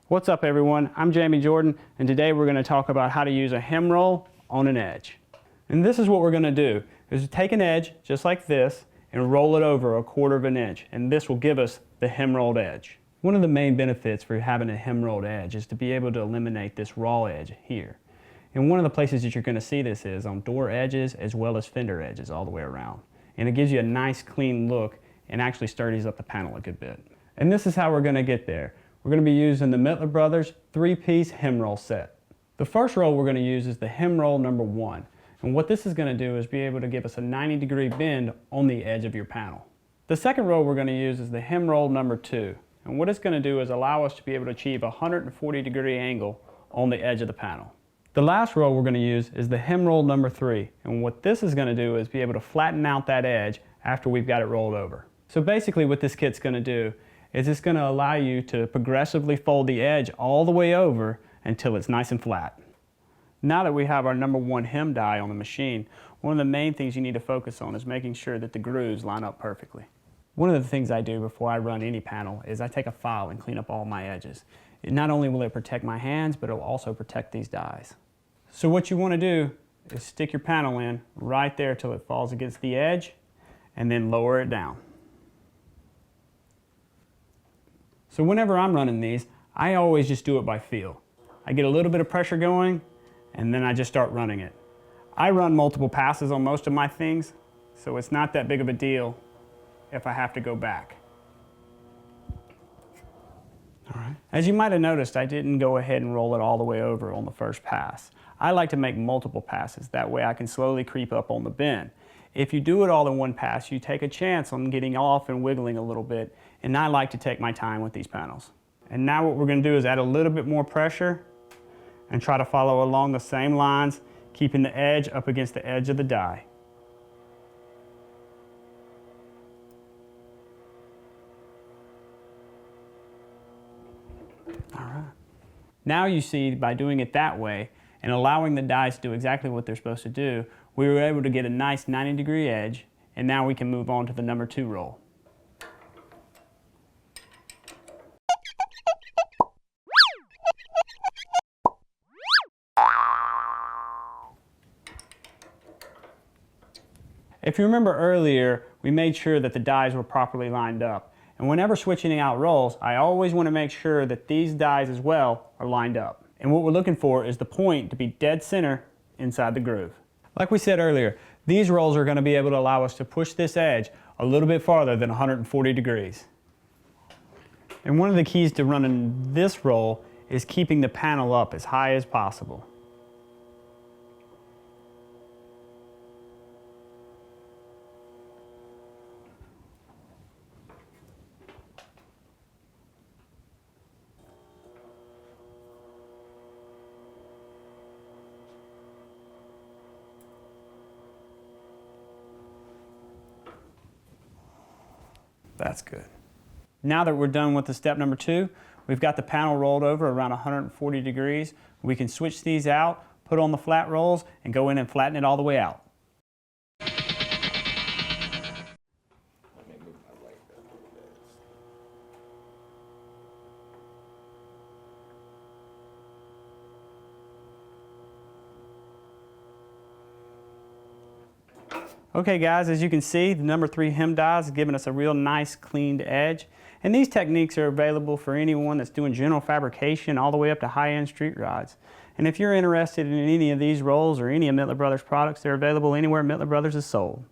What's up everyone, I'm Jamey Jordan, and today we're going to talk about how to use a hem roll on an edge. And this is what we're going to do, is take an edge just like this and roll it over 1/4 of an inch, and this will give us the hem rolled edge. One of the main benefits for having a hem rolled edge is to be able to eliminate this raw edge here. And one of the places that you're going to see this is on door edges as well as fender edges all the way around. And it gives you a nice clean look and actually sturdies up the panel a good bit. And this is how we're going to get there. We're going to be using the Mittler Bros 3-piece hem roll set. The first roll we're going to use is the hem roll number 1. And what this is going to do is be able to give us a 90-degree bend on the edge of your panel. The second roll we're going to use is the hem roll number 2. And what it's going to do is allow us to be able to achieve a 140-degree angle on the edge of the panel. The last roll we're going to use is the hem roll number 3. And what this is going to do is be able to flatten out that edge after we've got it rolled over. So basically what this kit's going to do is it's going to allow you to progressively fold the edge all the way over until it's nice and flat. Now that we have our number 1 hem die on the machine, one of the main things you need to focus on is making sure that the grooves line up perfectly. One of the things I do before I run any panel is I take a file and clean up all my edges. Not only will it protect my hands, but it will also protect these dies. So what you want to do is stick your panel in right there till it falls against the edge and then lower it down. So whenever I'm running these, I always just do it by feel. I get a little bit of pressure going and then I just start running it. I run multiple passes on most of my things, so it's not that big of a deal if I have to go back. All right. As you might have noticed, I didn't go ahead and roll it all the way over on the first pass. I like to make multiple passes, that way I can slowly creep up on the bend. If you do it all in one pass, you take a chance on getting off and wiggling a little bit, and I like to take my time with these panels. And now what we're going to do is add a little bit more pressure and try to follow along the same lines, keeping the edge up against the edge of the die. All right. Now you see, by doing it that way and allowing the dies to do exactly what they're supposed to do, we were able to get a nice 90-degree edge, and now we can move on to the number 2 roll. If you remember earlier, we made sure that the dies were properly lined up. And whenever switching out rolls, I always want to make sure that these dies as well are lined up. And what we're looking for is the point to be dead center inside the groove. Like we said earlier, these rolls are going to be able to allow us to push this edge a little bit farther than 140 degrees. And one of the keys to running this roll is keeping the panel up as high as possible. That's good. Now that we're done with the step number 2, we've got the panel rolled over around 140 degrees. We can switch these out, put on the flat rolls, and go in and flatten it all the way out. Okay guys, as you can see, the number 3 hem dies is giving us a real nice cleaned edge. And these techniques are available for anyone that's doing general fabrication all the way up to high-end street rods. And if you're interested in any of these rolls or any of Mittler Bros products, they're available anywhere Mittler Bros is sold.